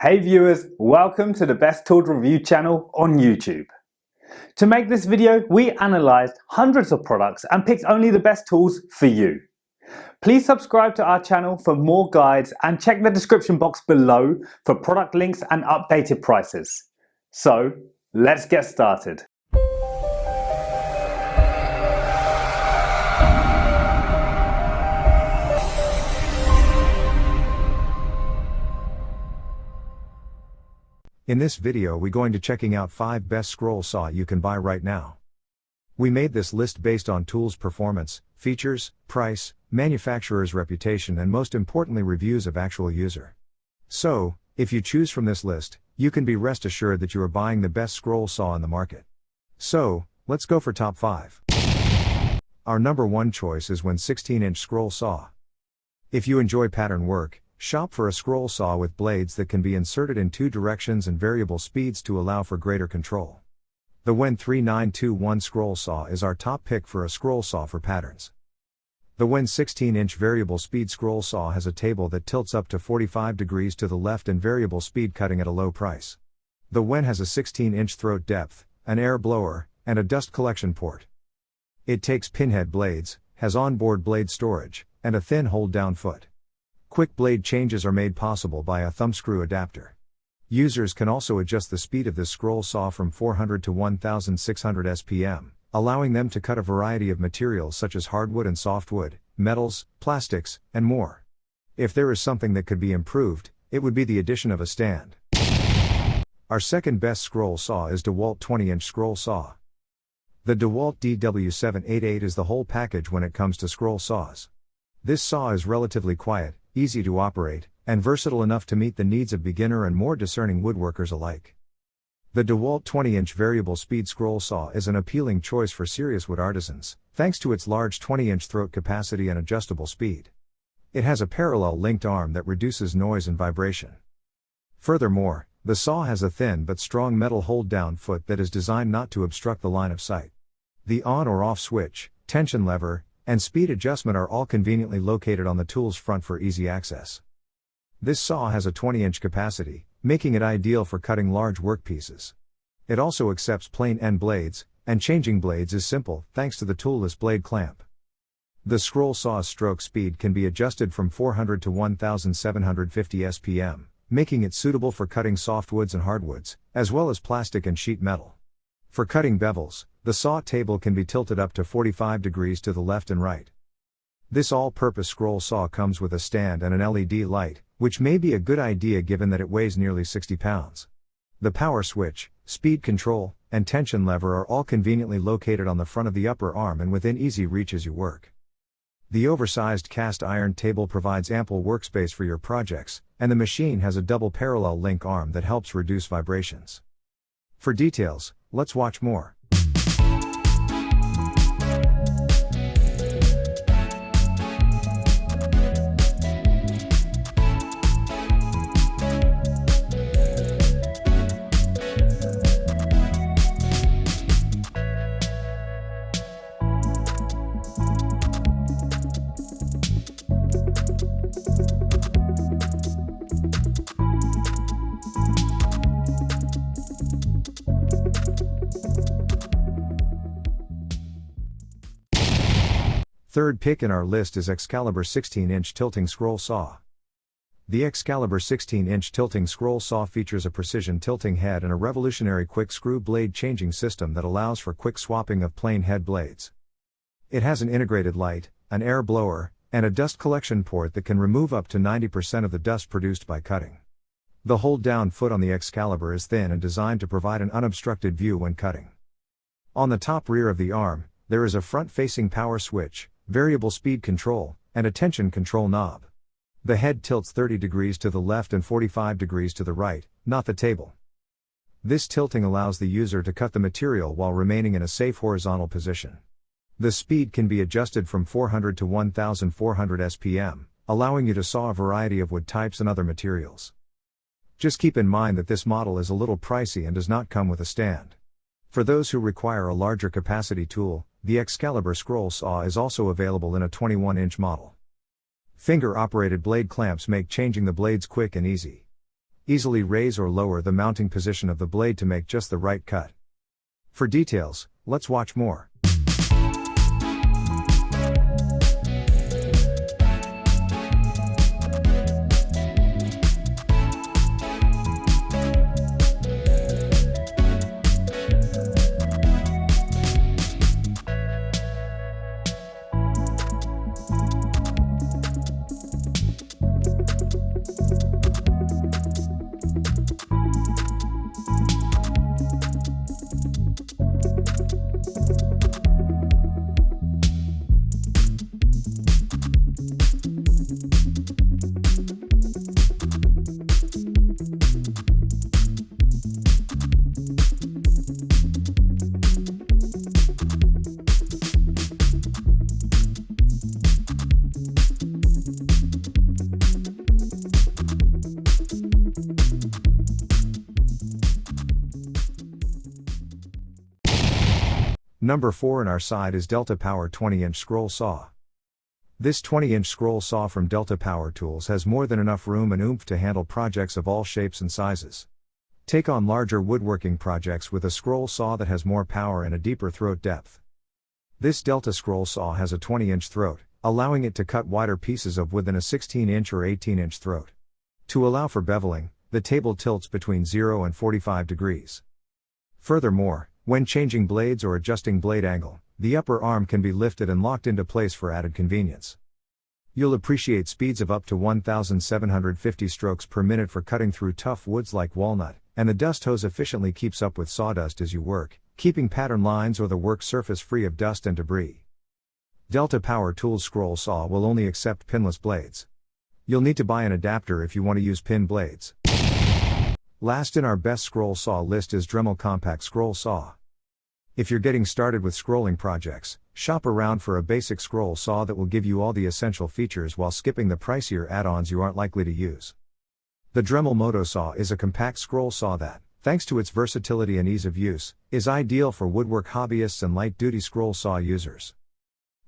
Hey viewers, welcome to the Best Tools Review channel on YouTube. To make this video, we analysed hundreds of products and picked only the best tools for you. Please subscribe to our channel for more guides and check the description box below for product links and updated prices. So, let's get started. In this video we're going to checking out 5 best scroll saw you can buy right now. We made this list based on tools performance, features, price, manufacturer's reputation and most importantly reviews of actual user. So, if you choose from this list, you can be rest assured that you are buying the best scroll saw in the market. So, let's go for top 5. Our number 1 choice is WEN 16-inch scroll saw. If you enjoy pattern work, shop for a scroll saw with blades that can be inserted in 2 directions and variable speeds to allow for greater control. The WEN 3921 scroll saw is our top pick for a scroll saw for patterns. The WEN 16-inch variable speed scroll saw has a table that tilts up to 45 degrees to the left and variable speed cutting at a low price. The WEN has a 16-inch throat depth, an air blower, and a dust collection port. It takes pinhead blades, has onboard blade storage, and a thin hold-down foot. Quick blade changes are made possible by a thumbscrew adapter. Users can also adjust the speed of this scroll saw from 400 to 1600 SPM, allowing them to cut a variety of materials such as hardwood and softwood, metals, plastics, and more. If there is something that could be improved, it would be the addition of a stand. Our second best scroll saw is DEWALT 20-inch scroll saw. The DEWALT DW788 is the whole package when it comes to scroll saws. This saw is relatively quiet, easy to operate, and versatile enough to meet the needs of beginner and more discerning woodworkers alike. The DEWALT 20-inch variable speed scroll saw is an appealing choice for serious wood artisans, thanks to its large 20-inch throat capacity and adjustable speed. It has a parallel linked arm that reduces noise and vibration. Furthermore, the saw has a thin but strong metal hold-down foot that is designed not to obstruct the line of sight. The on or off switch, tension lever, and speed adjustment are all conveniently located on the tool's front for easy access. This saw has a 20-inch capacity, making it ideal for cutting large workpieces. It also accepts plain end blades, and changing blades is simple thanks to the toolless blade clamp. The scroll saw's stroke speed can be adjusted from 400 to 1750 SPM, making it suitable for cutting softwoods and hardwoods, as well as plastic and sheet metal. For cutting bevels, the saw table can be tilted up to 45 degrees to the left and right. This all-purpose scroll saw comes with a stand and an LED light, which may be a good idea given that it weighs nearly 60 pounds. The power switch, speed control, and tension lever are all conveniently located on the front of the upper arm and within easy reach as you work. The oversized cast iron table provides ample workspace for your projects, and the machine has a double parallel link arm that helps reduce vibrations. For details, let's watch more. Third pick in our list is Excalibur 16-inch tilting scroll saw. The Excalibur 16-inch tilting scroll saw features a precision tilting head and a revolutionary quick screw blade changing system that allows for quick swapping of plain head blades. It has an integrated light, an air blower, and a dust collection port that can remove up to 90% of the dust produced by cutting. The hold-down foot on the Excalibur is thin and designed to provide an unobstructed view when cutting. On the top rear of the arm, there is a front-facing power switch, variable speed control, and a tension control knob. The head tilts 30 degrees to the left and 45 degrees to the right, not the table. This tilting allows the user to cut the material while remaining in a safe horizontal position. The speed can be adjusted from 400 to 1400 SPM, allowing you to saw a variety of wood types and other materials. Just keep in mind that this model is a little pricey and does not come with a stand. For those who require a larger capacity tool, the Excalibur scroll saw is also available in a 21-inch model. Finger-operated blade clamps make changing the blades quick and easy. easily raise or lower the mounting position of the blade to make just the right cut. For details, let's watch more. Number 4 in our side is Delta Power 20-inch scroll saw. This 20-inch scroll saw from Delta Power Tools has more than enough room and oomph to handle projects of all shapes and sizes. Take on larger woodworking projects with a scroll saw that has more power and a deeper throat depth. This Delta scroll saw has a 20-inch throat, allowing it to cut wider pieces of wood than a 16-inch or 18-inch throat. To allow for beveling, the table tilts between 0 and 45 degrees. Furthermore, when changing blades or adjusting blade angle, the upper arm can be lifted and locked into place for added convenience. You'll appreciate speeds of up to 1,750 strokes per minute for cutting through tough woods like walnut, and the dust hose efficiently keeps up with sawdust as you work, keeping pattern lines or the work surface free of dust and debris. Delta Power Tools scroll saw will only accept pinless blades. You'll need to buy an adapter if you want to use pin blades. Last in our best scroll saw list is Dremel Compact Scroll Saw. If you're getting started with scrolling projects, shop around for a basic scroll saw that will give you all the essential features while skipping the pricier add-ons you aren't likely to use. The Dremel Moto Saw is a compact scroll saw that, thanks to its versatility and ease of use, is ideal for woodwork hobbyists and light-duty scroll saw users.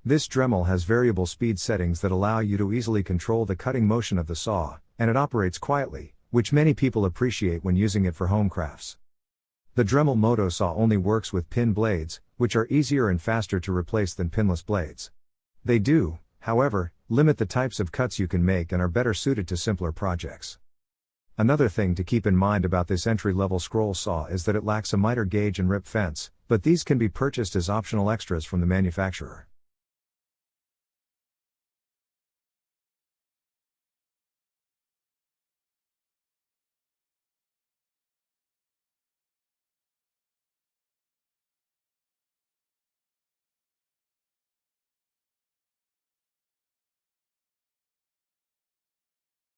This Dremel has variable speed settings that allow you to easily control the cutting motion of the saw, and it operates quietly, which many people appreciate when using it for home crafts. The Dremel Moto Saw only works with pin blades, which are easier and faster to replace than pinless blades. They do, however, limit the types of cuts you can make and are better suited to simpler projects. Another thing to keep in mind about this entry-level scroll saw is that it lacks a miter gauge and rip fence, but these can be purchased as optional extras from the manufacturer.